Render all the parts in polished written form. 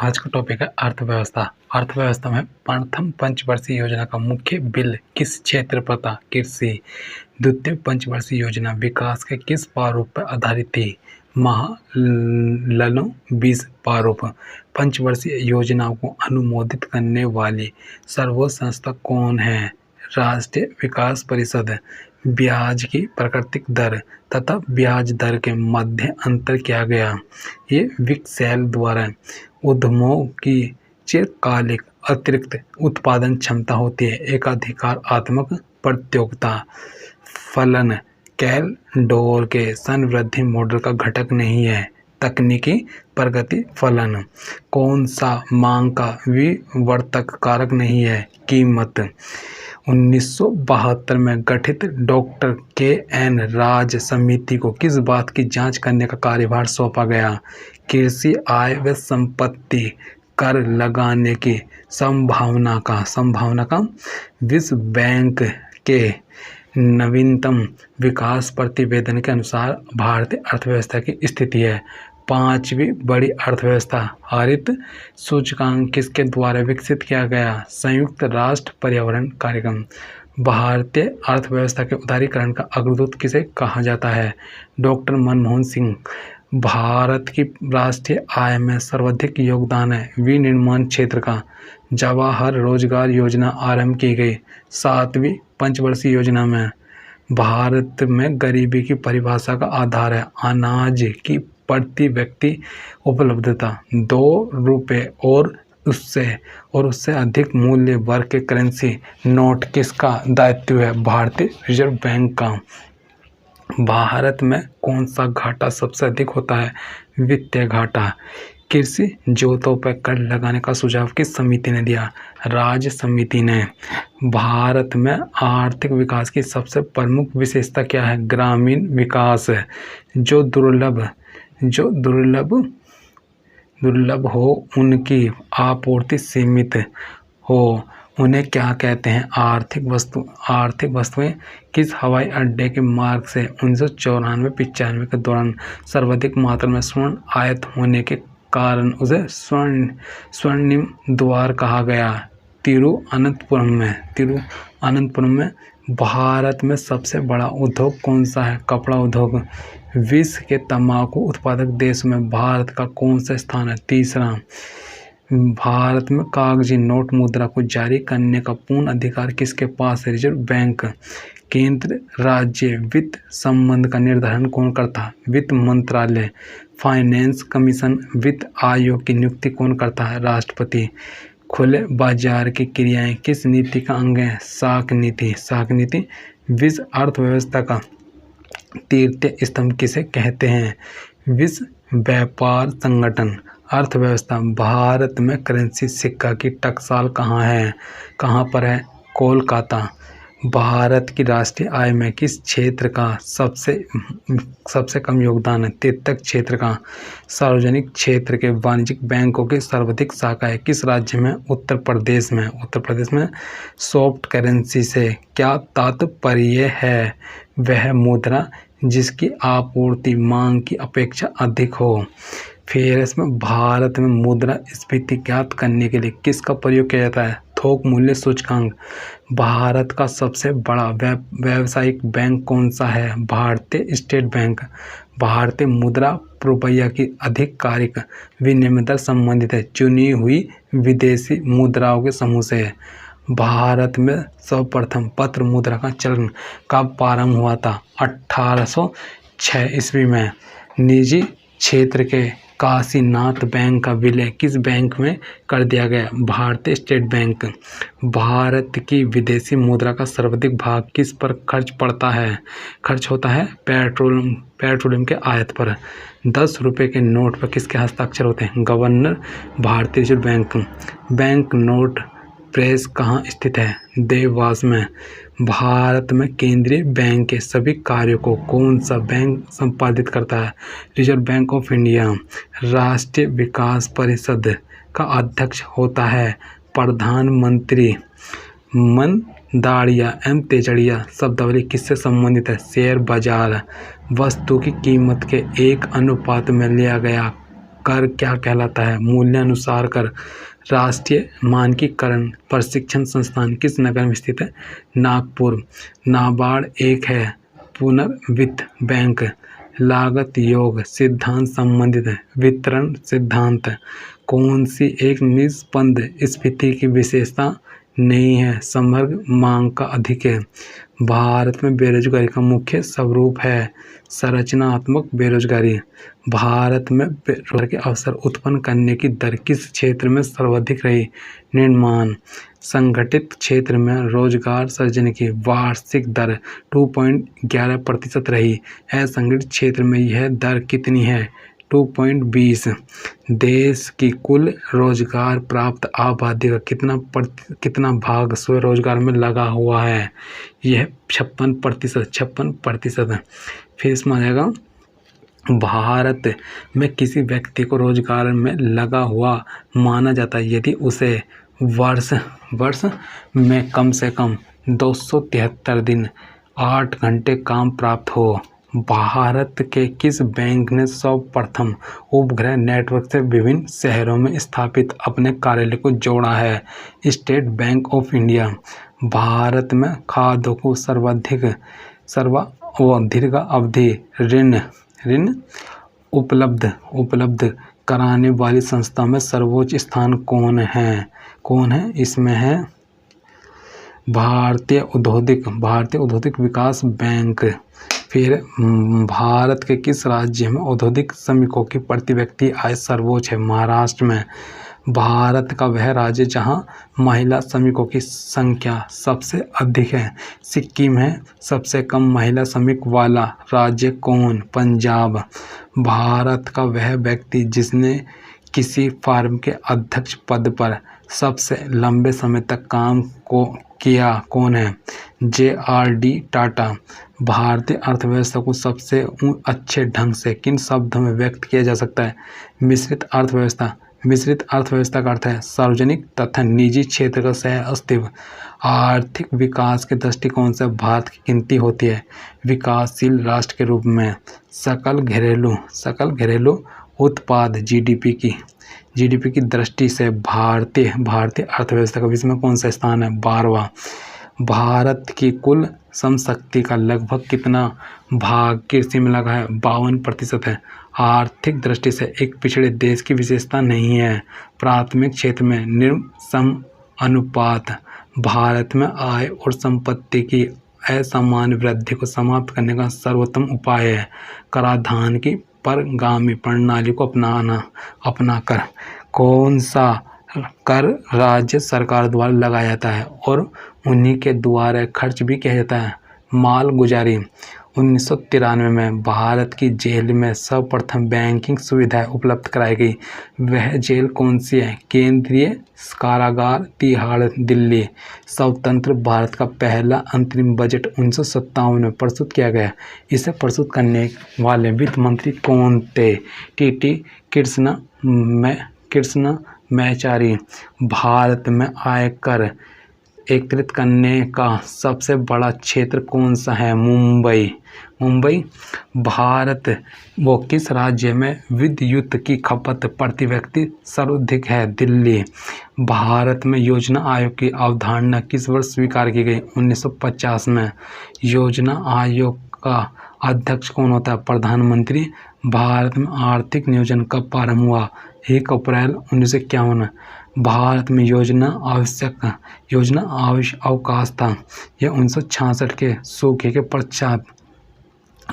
आज का टॉपिक है अर्थव्यवस्था। अर्थव्यवस्था में प्रथम पंचवर्षीय योजना का मुख्य बिल किस क्षेत्र पर था? कृषि। द्वितीय पंचवर्षीय योजना विकास के किस प्रारूप पर आधारित थी? महालनोबिस प्रारूप। पंचवर्षीय योजनाओं को अनुमोदित करने वाली सर्वोच्च संस्था कौन है? राष्ट्रीय विकास परिषद। ब्याज की प्राकृतिक दर तथा ब्याज दर के मध्य अंतर किया गया। ये विक्सेल द्वारा उद्यमों की चिरकालिक अतिरिक्त उत्पादन क्षमता होती है। एकाधिकारात्मक प्रतियोगिता फलन कैलडोर के संवृद्धि मॉडल का घटक नहीं है। तकनीकी प्रगति फलन। कौन सा मांग का विवर्तक कारक नहीं है? कीमत। 1972 में गठित डॉक्टर के.एन. राज समिति को किस बात की जांच करने का कार्यभार सौंपा गया? कृषि आय व संपत्ति कर लगाने की संभावना का विश्व बैंक के नवीनतम विकास प्रतिवेदन के अनुसार भारतीय अर्थव्यवस्था की स्थिति है। पांचवी बड़ी अर्थव्यवस्था हरित सूचकांक किसके द्वारा विकसित किया गया? संयुक्त राष्ट्र पर्यावरण कार्यक्रम। भारतीय अर्थव्यवस्था के उदारीकरण का अग्रदूत किसे कहा जाता है? डॉक्टर मनमोहन सिंह। भारत की राष्ट्रीय आय में सर्वाधिक योगदान है विनिर्माण क्षेत्र का। जवाहर रोजगार योजना आरंभ की गई। सातवीं पंचवर्षीय योजना में भारत में गरीबी की परिभाषा का आधार है अनाज की प्रति व्यक्ति उपलब्धता। 2 रुपये और उससे अधिक मूल्य वर्ग के करेंसी नोट किसका दायित्व है? भारतीय रिजर्व बैंक का। भारत में कौन सा घाटा सबसे अधिक होता है? वित्तीय घाटा। कृषि जोतों पर कर लगाने का सुझाव किस समिति ने दिया? राज्य समिति ने। भारत में आर्थिक विकास की सबसे प्रमुख विशेषता क्या है? ग्रामीण विकास। जो दुर्लभ हो उनकी आपूर्ति सीमित हो उन्हें क्या कहते हैं? आर्थिक वस्तुएं। किस हवाई अड्डे के मार्ग से 1994-95 के दौरान सर्वाधिक मात्रा में स्वर्ण आयात होने के कारण उसे स्वर्णिम द्वार कहा गया? तिरुअनंतपुरम में। भारत में सबसे बड़ा उद्योग कौन सा है? कपड़ा उद्योग। विश्व के तंबाकू उत्पादक देश में भारत का कौन सा स्थान है? तीसरा। भारत में कागजी नोट मुद्रा को जारी करने का पूर्ण अधिकार किसके पास है? Reserve bank. केंद्र राज्य वित्त संबंध का निर्धारण कौन करता है? वित्त मंत्रालय। फाइनेंस कमीशन वित्त आयोग की नियुक्ति कौन करता है? राष्ट्रपति। खुले बाजार की क्रियाएं किस नीति का अंग है? साख नीति। विश्व अर्थव्यवस्था का तृतीय स्तंभ किसे कहते हैं? विश्व व्यापार संगठन। अर्थव्यवस्था। भारत में करेंसी सिक्का की टकसाल कहाँ पर है? कोलकाता। भारत की राष्ट्रीय आय में किस क्षेत्र का सबसे कम योगदान है? तृतीयक क्षेत्र का। सार्वजनिक क्षेत्र के वाणिज्यिक बैंकों की सर्वाधिक शाखा है किस राज्य में? उत्तर प्रदेश में। सॉफ्ट करेंसी से क्या तात्पर्य है? वह मुद्रा जिसकी आपूर्ति मांग की अपेक्षा अधिक हो। फिर इसमें भारत में मुद्रा स्फीति ज्ञात करने के लिए किसका प्रयोग किया जाता है? थोक मूल्य सूचकांक। भारत का सबसे बड़ा व्यावसायिक बैंक कौन सा है? भारतीय स्टेट बैंक। भारतीय मुद्रा रुपया की आधिकारिक विनिमय दर संबंधित है चुनी हुई विदेशी मुद्राओं के समूह से। भारत में सर्वप्रथम पत्र मुद्रा का चलन कब प्रारंभ हुआ था? 1806 ईस्वी में। निजी क्षेत्र के काशीनाथ बैंक का विलय किस बैंक में कर दिया गया? भारतीय स्टेट बैंक। भारत की विदेशी मुद्रा का सर्वाधिक भाग किस पर खर्च होता है? पेट्रोलियम के आयात पर। 10 रुपये के नोट पर किसके हस्ताक्षर होते हैं? गवर्नर। भारतीय रिजर्व बैंक नोट प्रेस कहाँ स्थित है? देवास में। भारत में केंद्रीय बैंक के सभी कार्यों को कौन सा बैंक संपादित करता है? Reserve bank of India. राष्ट्रीय विकास परिषद का अध्यक्ष होता है प्रधानमंत्री। दाड़िया एवं तेजड़िया शब्दावली किससे संबंधित है? शेयर बाजार। वस्तु की कीमत के एक अनुपात में लिया गया कर क्या कहलाता है? मूल्यानुसार कर। राष्ट्रीय मानकीकरण प्रशिक्षण संस्थान किस नगर में स्थित है? नागपुर। नाबार्ड एक है। पुनर्वित्त बैंक। लागत योग सिद्धांत संबंधित है। वितरण सिद्धांत। कौन सी एक निष्पन्द स्फीति की विशेषता नहीं है? समग्र मांग का अधिक है। भारत में बेरोजगारी का मुख्य स्वरूप है संरचनात्मक बेरोजगारी। भारत में रोजगार के अवसर उत्पन्न करने की दर किस क्षेत्र में सर्वाधिक रही? निर्माण। संगठित क्षेत्र में रोजगार सृजन की वार्षिक दर 2.11% रही। असंगठित क्षेत्र में यह दर कितनी है? 2.20। देश की कुल रोजगार प्राप्त आबादी का कितना भाग स्वरोजगार में लगा हुआ है? यह 56%। फिर इसमें आ जाएगा भारत में किसी व्यक्ति को रोजगार में लगा हुआ माना जाता है यदि उसे वर्ष में कम से कम 273 दिन 8 घंटे काम प्राप्त हो। भारत के किस बैंक ने सर्वप्रथम उपग्रह नेटवर्क से विभिन्न शहरों में स्थापित अपने कार्यालय को जोड़ा है? State bank of India. Bharat में खाद्यों को दीर्घ अवधि ऋण उपलब्ध कराने वाली संस्था में सर्वोच्च स्थान कौन है? इसमें है भारतीय औद्योगिक विकास बैंक। फिर भारत के किस राज्य में औद्योगिक श्रमिकों की प्रति व्यक्ति आय सर्वोच्च है? महाराष्ट्र में। भारत का वह राज्य जहां महिला श्रमिकों की संख्या सबसे अधिक है? सिक्किम है। सबसे कम महिला श्रमिक वाला राज्य कौन? पंजाब। भारत का वह व्यक्ति जिसने किसी फर्म के अध्यक्ष पद पर सबसे लंबे समय तक काम किया कौन है? JRD टाटा। भारतीय अर्थव्यवस्था को सबसे अच्छे ढंग से किन शब्दों में व्यक्त किया जा सकता है? मिश्रित अर्थव्यवस्था। मिश्रित अर्थव्यवस्था का अर्थ है सार्वजनिक तथा निजी क्षेत्र का सह अस्तित्व। आर्थिक विकास के दृष्टिकोण से भारत की गिनती होती है विकासशील राष्ट्र के रूप में। सकल घरेलू उत्पाद GDP की दृष्टि से भारतीय अर्थव्यवस्था का विश्व में कौन सा स्थान है? 12वां। भारत की कुल श्रम शक्ति का लगभग कितना भाग कृषि में लगा है? 52% है। आर्थिक दृष्टि से एक पिछड़े देश की विशेषता नहीं है। प्राथमिक क्षेत्र में निम्न सम अनुपात। भारत में आय और संपत्ति की असामान्य वृद्धि को समाप्त करने का सर्वोत्तम उपाय है कराधान की परगामी प्रणाली को अपनाकर। कौन सा कर राज्य सरकार द्वारा लगाया जाता है और उन्हीं के द्वारा खर्च भी किया जाता है? मालगुजारी। 1993 में भारत की जेल में सर्वप्रथम बैंकिंग सुविधाएं उपलब्ध कराई गई। वह जेल कौन सी है? केंद्रीय कारागार तिहाड़ दिल्ली। स्वतंत्र भारत का पहला अंतरिम बजट 1957 में प्रस्तुत किया गया। इसे प्रस्तुत करने वाले वित्त मंत्री कौन थे? TT कृष्णमैचारी। भारत में आयकर एकत्रित करने का सबसे बड़ा क्षेत्र कौन सा है? मुंबई। भारत वो किस राज्य में विद्युत की खपत प्रति व्यक्ति सर्वाधिक है? दिल्ली। भारत में योजना आयोग की अवधारणा किस वर्ष स्वीकार की गई? 1950 में। योजना आयोग का अध्यक्ष कौन होता है? प्रधानमंत्री। भारत में आर्थिक नियोजन कब प्रारंभ हुआ? 1 अप्रैल 1951। भारत में योजना अवकाश था। यह 1966 के सूखे के पश्चात।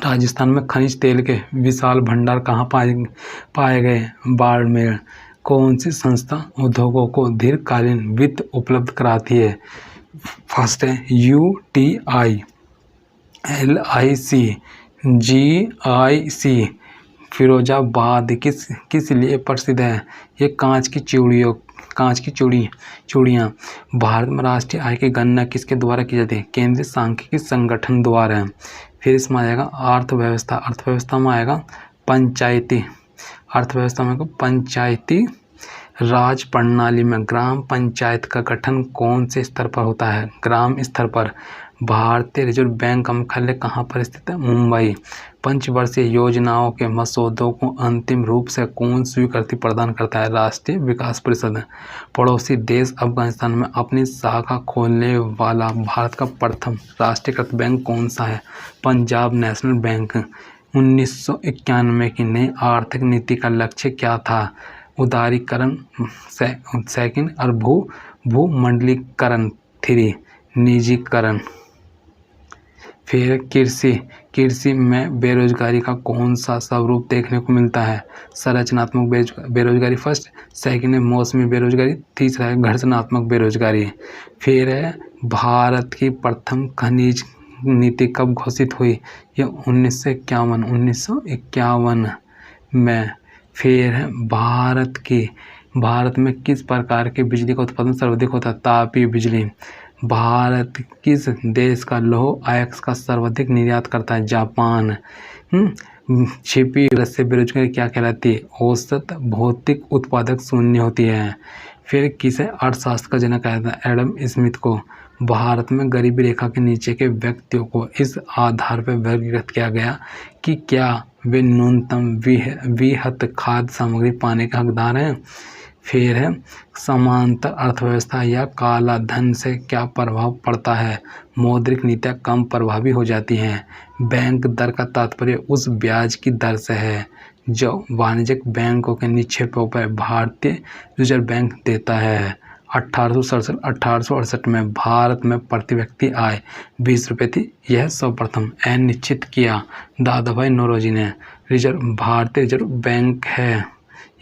राजस्थान में खनिज तेल के विशाल भंडार कहाँ पाए गए? बाड़मेर। कौन सी संस्था उद्योगों को दीर्घकालीन वित्त उपलब्ध कराती है? फर्स्ट है UTI, LIC, GIC। फिरोजाबाद किस लिए प्रसिद्ध है? ये कांच की चूड़ियाँ। भारत में राष्ट्रीय आय की गणना किसके द्वारा की जाती है? केंद्रीय सांख्यिकी संगठन द्वारा। फिर इसमें आ जाएगा अर्थव्यवस्था में आएगा पंचायती राज प्रणाली में ग्राम पंचायत का गठन कौन से स्तर पर होता है? ग्राम स्तर पर। भारतीय रिजर्व बैंक का मुख्यालय कहाँ पर स्थित है? मुंबई। पंचवर्षीय योजनाओं के मसौदों को अंतिम रूप से कौन स्वीकृति प्रदान करता है? राष्ट्रीय विकास परिषद। पड़ोसी देश अफगानिस्तान में अपनी शाखा खोलने वाला भारत का प्रथम राष्ट्रीयकृत बैंक कौन सा है? Punjab national bank. 1991 की नई आर्थिक नीति का लक्ष्य क्या था? उदारीकरण सेकंड और भूमंडलीकरण 3 निजीकरण। फिर कृषि में बेरोजगारी का कौन सा स्वरूप देखने को मिलता है? संरचनात्मक बेरोजगारी फर्स्ट, सेकंड है मौसमी बेरोजगारी, तीसरा है घर्षणात्मक बेरोजगारी। फिर है भारत की प्रथम खनिज नीति कब घोषित हुई? यह 1951 में। फिर है भारत में किस प्रकार की बिजली का उत्पादन सर्वाधिक होता है? तापीय बिजली। भारत किस देश का लौह अयस्क का सर्वाधिक निर्यात करता है? जापान। छिपी रस्से बेरोजगारी क्या कहलाती है? औसत भौतिक उत्पादक शून्य होती है। फिर किसे अर्थशास्त्र का जनक कहा जाता है? एडम स्मिथ को। भारत में गरीबी रेखा के नीचे के व्यक्तियों को इस आधार पर वर्गीकृत किया गया कि क्या वे न्यूनतम विहत खाद्य सामग्री पाने के हकदार हैं। फिर है समांतर अर्थव्यवस्था या काला धन से क्या प्रभाव पड़ता है? मौद्रिक नीतियाँ कम प्रभावी हो जाती हैं। बैंक दर का तात्पर्य उस ब्याज की दर से है जो वाणिज्यिक बैंकों के निक्षेपों पर भारतीय रिजर्व बैंक देता है। 1868 में भारत में प्रति व्यक्ति आय 20 रुपये थी। यह सर्वप्रथम निश्चित किया दादाभाई नौरोजी ने। भारतीय रिजर्व बैंक है,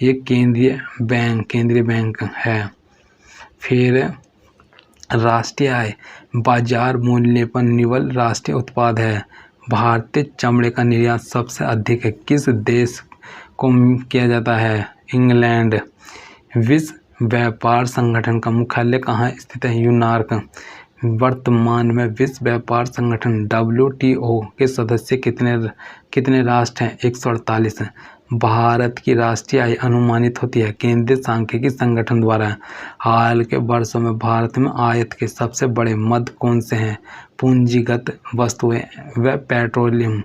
ये केंद्रीय बैंक है। फिर राष्ट्रीय आय बाजार मूल्य पर निवल राष्ट्रीय उत्पाद है। भारतीय चमड़े का निर्यात सबसे अधिक है किस देश को किया जाता है? इंग्लैंड। विश्व व्यापार संगठन का मुख्यालय कहाँ स्थित है? न्यूयॉर्क। वर्तमान में विश्व व्यापार संगठन WTO के सदस्य कितने राष्ट्र हैं? 148। भारत की राष्ट्रीय आय अनुमानित होती है केंद्रीय सांख्यिकी संगठन द्वारा। हाल के वर्षों में भारत में आयात के सबसे बड़े मद कौन से हैं? पूंजीगत वस्तुएं व पेट्रोलियम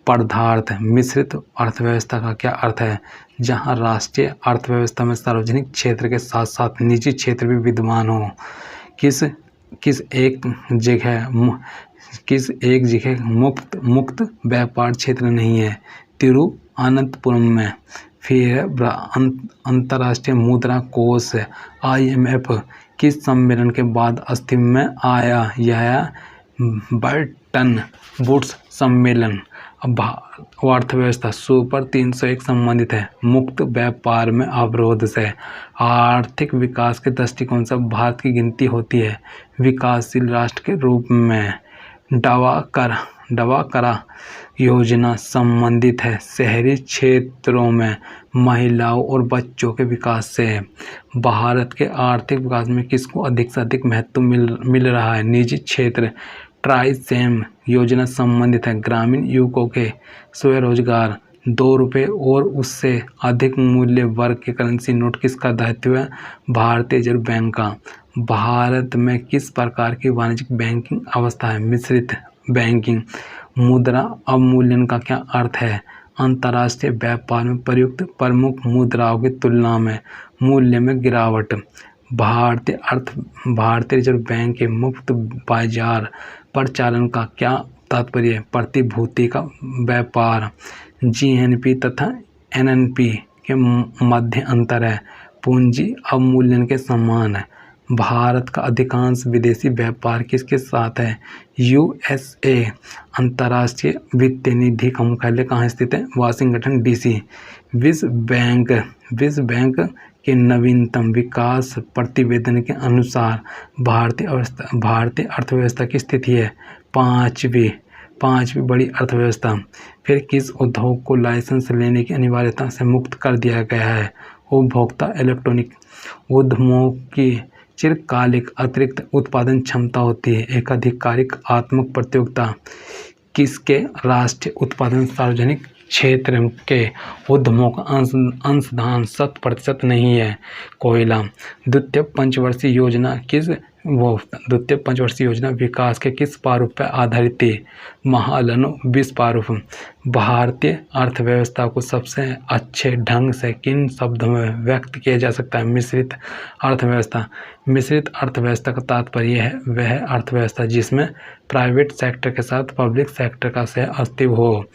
पदार्थ। मिश्रित अर्थव्यवस्था का क्या अर्थ है? जहां राष्ट्रीय अर्थव्यवस्था में सार्वजनिक क्षेत्र के साथ साथ निजी क्षेत्र भी विद्यमान हो। किस एक जगह मुक्त व्यापार क्षेत्र नहीं है? तिरुवनंतपुरम में। फिर अंतर्राष्ट्रीय मुद्रा कोष IMF किस सम्मेलन के बाद अस्तित्व में आया? यह बर्टन वुड्स सम्मेलन। अर्थव्यवस्था सुपर 301 संबंधित है मुक्त व्यापार में अवरोध से। आर्थिक विकास के दृष्टिकोण से भारत की गिनती होती है विकासशील राष्ट्र के रूप में। डवाकरा योजना संबंधित है शहरी क्षेत्रों में महिलाओं और बच्चों के विकास से। भारत के आर्थिक विकास में किसको अधिक से अधिक महत्व मिल रहा है? निजी क्षेत्र। ट्राइसेम योजना संबंधित है ग्रामीण युवकों के स्वरोजगार। 2 रुपये और उससे अधिक मूल्य वर्ग के करेंसी नोट किसका दायित्व है? भारतीय रिजर्व बैंक का। भारत में किस प्रकार की वाणिज्यिक बैंकिंग अवस्था है? मिश्रित बैंकिंग। मुद्रा अवमूल्यन का क्या अर्थ है? अंतर्राष्ट्रीय व्यापार में प्रयुक्त प्रमुख मुद्राओं की तुलना में मूल्य में गिरावट। भारतीय रिजर्व बैंक के मुक्त बाजार परिचालन का क्या तात्पर्य है? प्रतिभूति का व्यापार। GNP तथा NNP के मध्य अंतर है पूंजी अवमूल्यन के समान है। भारत का अधिकांश विदेशी व्यापार किसके साथ है? USA। अंतर्राष्ट्रीय वित्तीय निधि का मुख्यालय कहाँ स्थित है? Washington DC। विश्व बैंक के नवीनतम विकास प्रतिवेदन के अनुसार भारतीय अर्थव्यवस्था की स्थिति है पांचवी बड़ी अर्थव्यवस्था। फिर किस उद्योग को लाइसेंस लेने की अनिवार्यता से मुक्त कर दिया गया है? उपभोक्ता इलेक्ट्रॉनिक उद्यमों की चिरकालिक अतिरिक्त उत्पादन क्षमता होती है। एकाधिकारिक आत्मक प्रतियोगिता किसके राष्ट्रीय उत्पादन सार्वजनिक क्षेत्र के उद्यमों का अंशदान 100% नहीं है? कोयला। द्वितीय पंचवर्षीय योजना किस वो द्वितीय पंचवर्षीय योजना विकास के किस प्रारूप पर आधारित थी? महालनो 20 प्रारूप। भारतीय अर्थव्यवस्था को सबसे अच्छे ढंग से किन शब्दों में व्यक्त किया जा सकता है? मिश्रित अर्थव्यवस्था। मिश्रित अर्थव्यवस्था का तात्पर्य है वह अर्थव्यवस्था जिसमें प्राइवेट सेक्टर के साथ पब्लिक सेक्टर का सह अस्तित्व हो।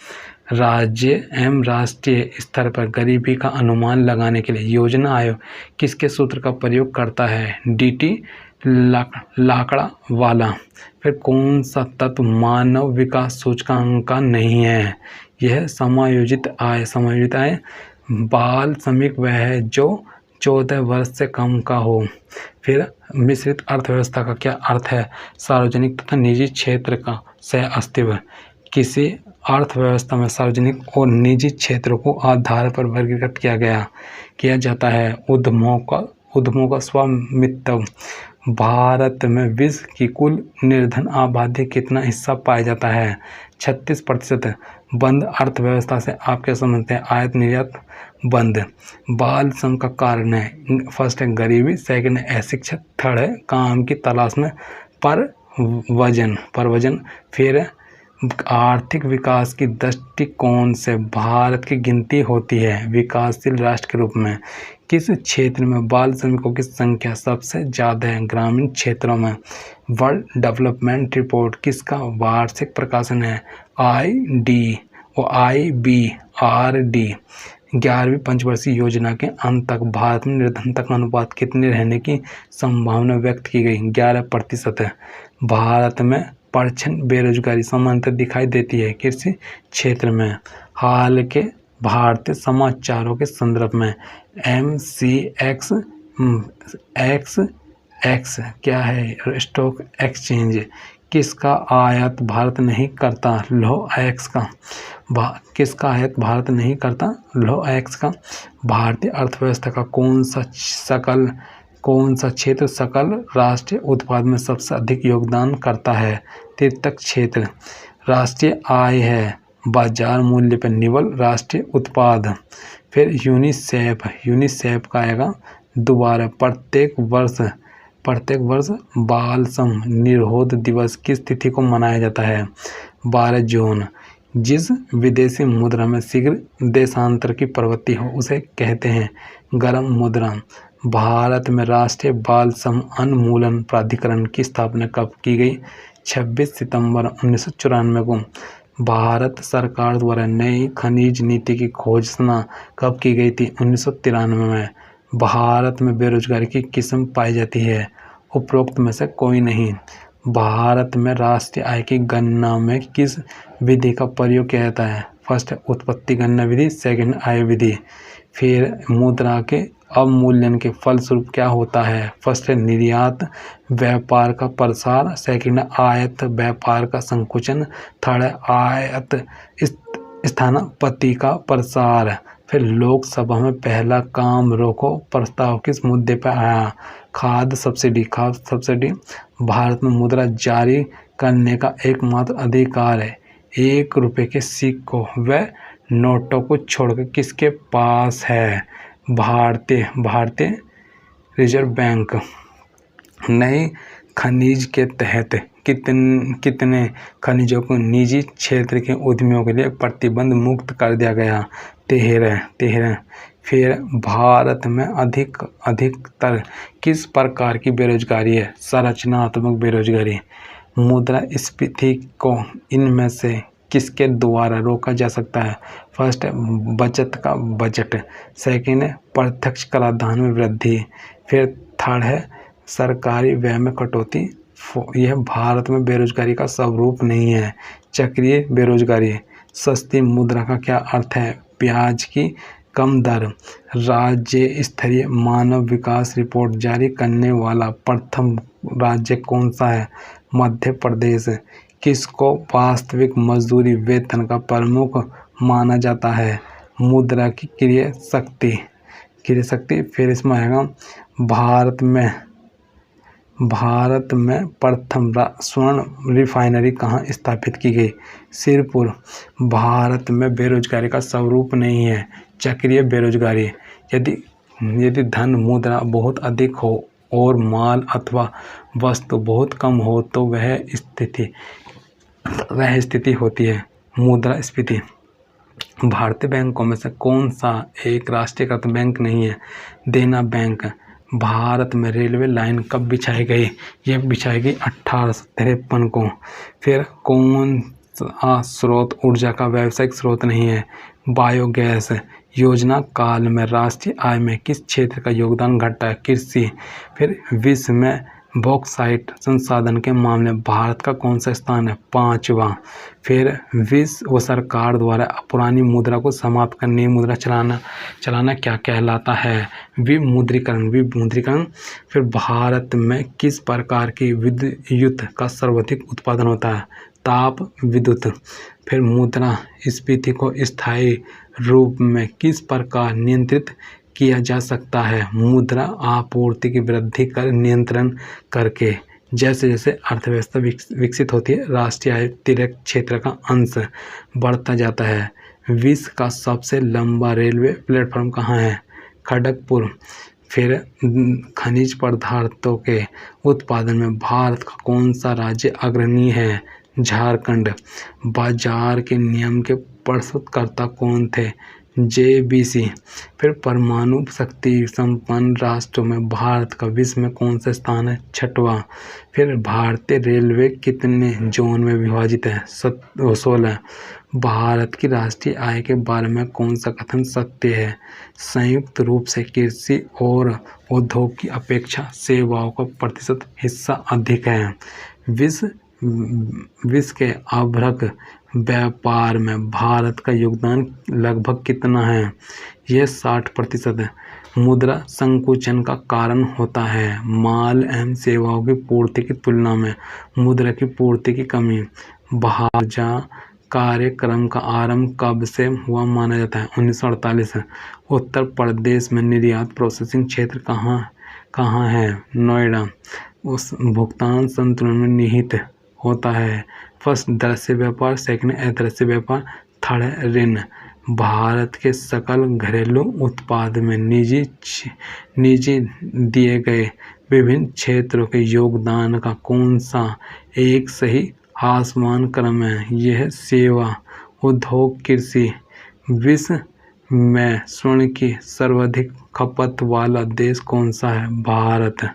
राज्य एवं राष्ट्रीय स्तर पर गरीबी का अनुमान लगाने के लिए योजना आयोग किसके सूत्र का प्रयोग करता है? डीटी लाकड़ा वाला। फिर कौन सा तत्व मानव विकास सूचकांक का नहीं है? यह समायोजित आय। समायोजित आय। बाल श्रमिक वह है जो 14 वर्ष से कम का हो। फिर मिश्रित अर्थव्यवस्था का क्या अर्थ है? सार्वजनिक तथा निजी क्षेत्र का सह अस्तित्व। किसी अर्थव्यवस्था में सार्वजनिक और निजी क्षेत्रों को आधार पर वर्गीकृत किया जाता है। उद्यमों का स्वामित्व। भारत में विश्व की कुल निर्धन आबादी कितना हिस्सा पाया जाता है? 36%। बंद अर्थव्यवस्था से आप क्या समझते हैं? आयात निर्यात बंद। बाल श्रम का कारण है, फर्स्ट है गरीबी, सेकंड है अशिक्षा, थर्ड है काम की तलाश में परवजन। फिर आर्थिक विकास की दृष्टिकोण से भारत की गिनती होती है विकासशील राष्ट्र के रूप में। किस क्षेत्र में बाल श्रमिकों की संख्या सबसे ज़्यादा है? ग्रामीण क्षेत्रों में। वर्ल्ड डेवलपमेंट रिपोर्ट किसका वार्षिक प्रकाशन है? IBRD। 11वीं पंचवर्षीय योजना के अंत तक भारत में निर्धनता का अनुपात कितने रहने की संभावना व्यक्त की गई? 11%। भारत में परछन बेरोजगारी सामान्यतः दिखाई देती है कृषि क्षेत्र में। हाल के भारतीय समाचारों के संदर्भ में MCX क्या है? स्टॉक एक्सचेंज किसका आयात भारत नहीं करता? लौह अयस्क का। किसका आयात भारत नहीं करता? लौह अयस्क का। भारतीय अर्थव्यवस्था का कौन सा क्षेत्र सकल राष्ट्रीय उत्पाद में सबसे अधिक योगदान करता है? तृतीयक क्षेत्र। राष्ट्रीय आय है बाजार मूल्य पर निवल राष्ट्रीय उत्पाद। फिर यूनिसेफ का आएगा दोबारा। प्रत्येक वर्ष बाल श्रम निरोध दिवस किस तिथि को मनाया जाता है? 12 जून। जिस विदेशी मुद्रा में शीघ्र देशांतर की प्रवृत्ति हो उसे कहते हैं गर्म मुद्रा। भारत में राष्ट्रीय बाल श्रम उन्मूलन प्राधिकरण की स्थापना कब की गई? 26 सितंबर 1994 को। भारत सरकार द्वारा नई खनिज नीति की घोषणा कब की गई थी? 1993 में। भारत में बेरोजगारी की किस्म पाई जाती है? उपरोक्त में से कोई नहीं। भारत में राष्ट्रीय आय की गणना में किस विधि का प्रयोग किया जाता है? फर्स्ट है उत्पत्ति गणना विधि, सेकंड आय विधि। फिर मुद्रा के अवमूल्यन के फलस्वरूप क्या होता है? फर्स्ट है निर्यात व्यापार का प्रसार, सेकंड है आयात व्यापार का संकुचन, थर्ड है आयात स्थानापत्ति का प्रसार। फिर लोकसभा में पहला काम रोको प्रस्ताव किस मुद्दे पर आया? खाद्य सब्सिडी। भारत में मुद्रा जारी करने का एकमात्र अधिकार है 1 रुपये के सिक्कों व नोटों को छोड़कर किसके पास है? भारतीय रिजर्व बैंक। नई खनिज के तहत कितने खनिजों को निजी क्षेत्र के उद्यमियों के लिए प्रतिबंध मुक्त कर दिया गया? 13। फिर भारत में अधिकतर किस प्रकार की बेरोजगारी है? संरचनात्मक बेरोजगारी। मुद्रास्फीति को इनमें से किसके द्वारा रोका जा सकता है? फर्स्ट है बजट, सेकंड है प्रत्यक्ष कराधान में वृद्धि, फिर थर्ड है सरकारी व्यय में कटौती। यह भारत में बेरोजगारी का स्वरूप नहीं है। चक्रीय बेरोजगारी। सस्ती मुद्रा का क्या अर्थ है? ब्याज की कम दर। राज्य स्तरीय मानव विकास रिपोर्ट जारी करने वाला प्रथम राज्य कौन सा है? मध्य प्रदेश। किसको वास्तविक मजदूरी वेतन का प्रमुख माना जाता है? मुद्रा की क्रय शक्ति। फिर इसमें आएगा भारत में प्रथम स्वर्ण रिफाइनरी कहाँ स्थापित की गई? सिरपुर। भारत में बेरोजगारी का स्वरूप नहीं है चक्रीय बेरोजगारी। यदि धन मुद्रा बहुत अधिक हो और माल अथवा वस्तु बहुत कम हो तो वह स्थिति होती है मुद्रास्फीति। भारतीय बैंकों में से कौन सा एक राष्ट्रीयकृत बैंक नहीं है? देना बैंक। भारत में रेलवे लाइन कब बिछाई गई? ये बिछाई गई 1853 को। फिर कौन सा स्रोत ऊर्जा का व्यावसायिक स्रोत नहीं है? बायोगैस। योजना काल में राष्ट्रीय आय में किस क्षेत्र का योगदान घटा है? कृषि। फिर विश्व में बॉक्साइट संसाधन के मामले में भारत का कौन सा स्थान है? 5वां। फिर विश्व सरकार द्वारा पुरानी मुद्रा को समाप्त कर नई मुद्रा चलाना क्या कहलाता है? विमुद्रीकरण। फिर भारत में किस प्रकार की विद्युत का सर्वाधिक उत्पादन होता है? ताप विद्युत। फिर मुद्रा स्फीति को स्थायी रूप में किस प्रकार नियंत्रित किया जा सकता है? मुद्रा आपूर्ति की वृद्धि कर नियंत्रण करके। जैसे जैसे अर्थव्यवस्था विकसित होती है, राष्ट्रीय आय तिर्यक क्षेत्र का अंश बढ़ता जाता है। विश्व का सबसे लंबा रेलवे प्लेटफॉर्म कहाँ है? खड़गपुर। फिर खनिज पदार्थों के उत्पादन में भारत का कौन सा राज्य अग्रणी है? झारखंड। बाजार के नियम के प्रस्तुतकर्ता कौन थे? JBC। फिर परमाणु शक्ति संपन्न राष्ट्रों में भारत का विश्व में कौन सा स्थान है? 6वां। फिर भारतीय रेलवे कितने जोन में विभाजित है? 16। भारत की राष्ट्रीय आय के बारे में कौन सा कथन सत्य है? संयुक्त रूप से कृषि और उद्योग की अपेक्षा सेवाओं का प्रतिशत हिस्सा अधिक है। विश्व के आवरक व्यापार में भारत का योगदान लगभग कितना है? यह 60% है। मुद्रा संकुचन का कारण होता है माल एवं सेवाओं की पूर्ति की तुलना में मुद्रा की पूर्ति की कमी। भाजा कार्यक्रम का आरंभ कब से हुआ माना जाता है? 1948। उत्तर प्रदेश में निर्यात प्रोसेसिंग क्षेत्र कहाँ है? नोएडा। उस भुगतान संतुलन में निहित होता है। फर्स्ट दृश्य व्यापार, सेकंड अदृश्य व्यापार, थर्ड है ऋण। भारत के सकल घरेलू उत्पाद में निजी दिए गए विभिन्न क्षेत्रों के योगदान का कौन सा एक सही आसमान क्रम है? यह सेवा, उद्योग, कृषि। विश्व में स्वर्ण की सर्वाधिक खपत वाला देश कौन सा है? भारत।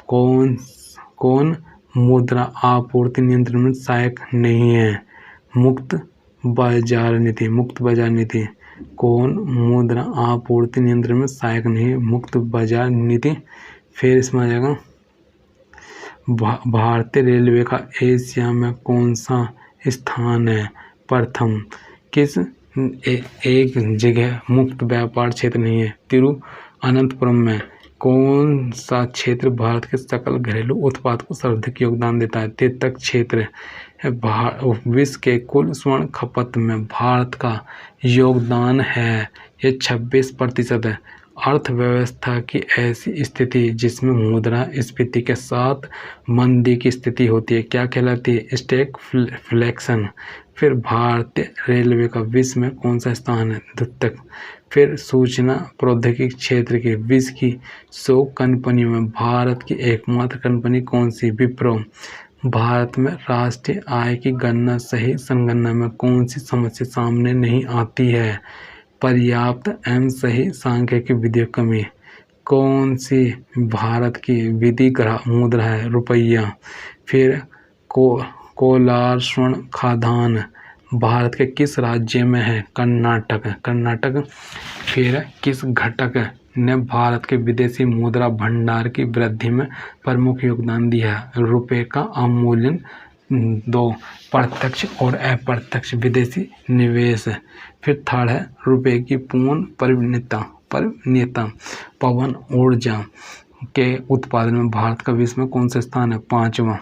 कौन मुद्रा आपूर्ति नियंत्रण में सहायक नहीं है? मुक्त बाजार नीति। कौन मुद्रा आपूर्ति नियंत्रण में सहायक नहीं है? मुक्त बाजार नीति। फिर इसमें आ जाएगा भारतीय रेलवे का एशिया में कौन सा स्थान है? प्रथम। किस एक जगह मुक्त व्यापार क्षेत्र नहीं है? तिरुवनंतपुरम में। कौन सा क्षेत्र भारत के सकल घरेलू उत्पाद को सर्वाधिक योगदान देता है? तैतक क्षेत्र। विश्व के कुल स्वर्ण खपत में भारत का योगदान है ये 26% है। अर्थव्यवस्था की ऐसी स्थिति जिसमें मुद्रा स्फीति के साथ मंदी की स्थिति होती है क्या कहलाती है? स्टैगफ्लेशन। फिर भारतीय रेलवे का विश्व में कौन सा स्थान है? द्वितीयक। फिर सूचना प्रौद्योगिकी क्षेत्र के विश्व की 100 कंपनियों में भारत की एकमात्र कंपनी कौन सी? विप्रो। भारत में राष्ट्रीय आय की गणना सही संगणना में कौन सी समस्या सामने नहीं आती है? पर्याप्त एवं सही सांख्यिकी विधि कमी। कौन सी भारत की विधिग्रह मुद्रा है? रुपया। फिर कोलार स्वर्ण खादान भारत के किस राज्य में है? कर्नाटक। फिर किस घटक ने भारत के विदेशी मुद्रा भंडार की वृद्धि में प्रमुख योगदान दिया है? रुपये का अवमूल्यन। 2 प्रत्यक्ष और अप्रत्यक्ष विदेशी निवेश। फिर थर्ड है रुपये की पूर्ण परिणीयता। पवन ऊर्जा के उत्पादन में भारत का विश्व में कौन सा स्थान है? 5वां।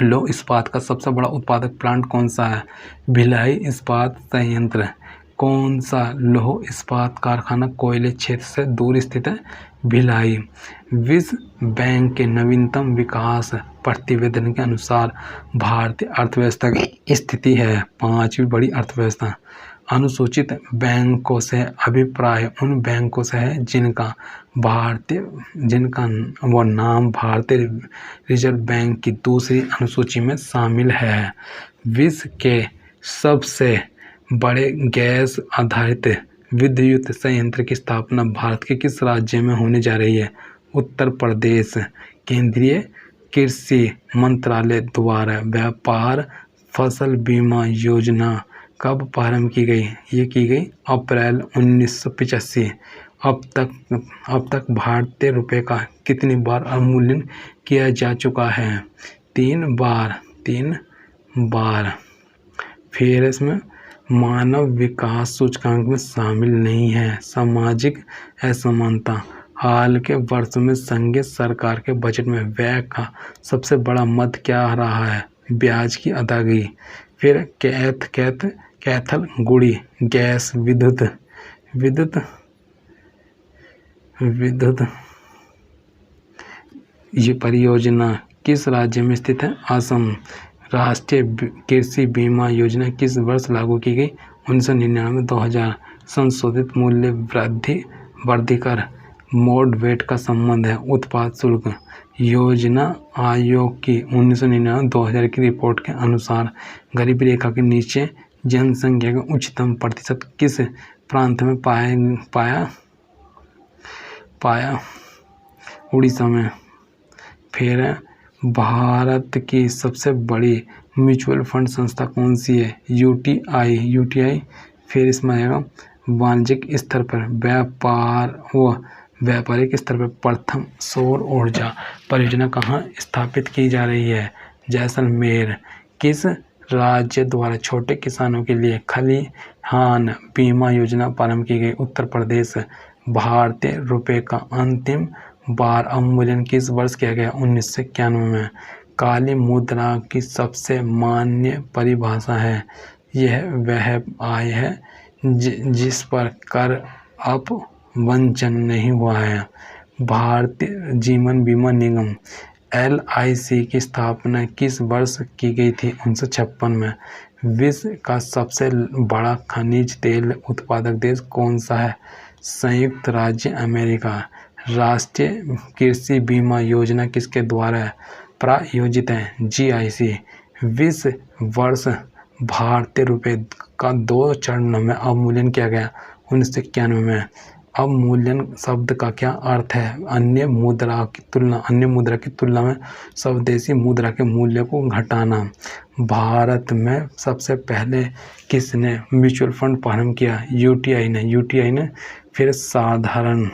लौह इस्पात का सबसे बड़ा उत्पादक प्लांट कौन सा है? भिलाई इस्पात संयंत्र। कौन सा लौह इस्पात कारखाना कोयले क्षेत्र से दूर स्थित है? भिलाई। विश्व बैंक के नवीनतम विकास प्रतिवेदन के अनुसार भारतीय अर्थव्यवस्था की स्थिति है 5वीं बड़ी अर्थव्यवस्था। अनुसूचित बैंकों से अभिप्राय उन बैंकों से है जिनका वो नाम भारतीय रिजर्व बैंक की दूसरी अनुसूची में शामिल है। विश्व के सबसे बड़े गैस आधारित विद्युत संयंत्र की स्थापना भारत के किस राज्य में होने जा रही है? उत्तर प्रदेश। केंद्रीय कृषि मंत्रालय द्वारा व्यापार फसल बीमा योजना कब प्रारंभ की गई? ये की गई अप्रैल 1985। अब तक भारतीय रुपये का कितनी बार अवमूल्यन किया जा चुका है? 3 बार। फिर इसमें मानव विकास सूचकांक में शामिल नहीं है। सामाजिक असमानता। हाल के वर्षों में संघीय सरकार के बजट में व्यय का सबसे बड़ा मद क्या रहा है? ब्याज की अदायगी। फिर कैथल गुड़ी गैस विद्युत ये परियोजना किस राज्य में स्थित है? असम। राष्ट्रीय कृषि बीमा योजना किस वर्ष लागू की गई? 1999-2000। संशोधित मूल्य वर्धिकर मॉडरेट का संबंध है उत्पाद शुल्क। योजना आयोग की 1999-2000 की रिपोर्ट के अनुसार गरीबी रेखा के नीचे जनसंख्या का उच्चतम प्रतिशत किस प्रांत में पाया? उड़ीसा में। फिर भारत की सबसे बड़ी म्यूचुअल फंड संस्था कौन सी है? यूटीआई। फिर इसमें आएगा वाणिज्यिक स्तर पर व्यापारिक स्तर पर प्रथम सौर ऊर्जा परियोजना कहाँ स्थापित की जा रही है? जैसलमेर। किस राज्य द्वारा छोटे किसानों के लिए खलिहान बीमा योजना प्रारंभ की गई? उत्तर प्रदेश। भारतीय रुपये का अंतिम बार अवमूल्यन किस वर्ष किया गया? 1991 में। काली मुद्रा की सबसे मान्य परिभाषा है। यह वह आय है जिस पर कर अपवंचन नहीं हुआ है। भारतीय जीवन बीमा निगम LIC की स्थापना किस वर्ष की गई थी? 1956 में। विश्व का सबसे बड़ा खनिज तेल उत्पादक देश कौन सा है? संयुक्त राज्य अमेरिका। राष्ट्रीय कृषि बीमा योजना किसके द्वारा प्रायोजित है? GIC। विश्व वर्ष भारतीय रुपये का 2 चरणों में अवमूल्यन किया गया 1991 में। अवमूल्यन शब्द का क्या अर्थ है? अन्य मुद्रा की तुलना में स्वदेशी मुद्रा के मूल्य को घटाना। भारत में सबसे पहले किसने म्यूचुअल फंड प्रारंभ किया? यूटीआई ने। फिर साधारण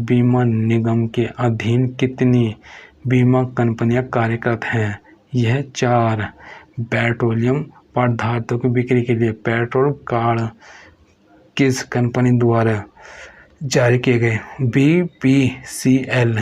बीमा निगम के अधीन कितनी बीमा कंपनियां कार्यरत हैं? यह 4। पेट्रोलियम पदार्थों की बिक्री के लिए पेट्रोल कार्ड किस कंपनी द्वारा जारी किए गए? BPCL।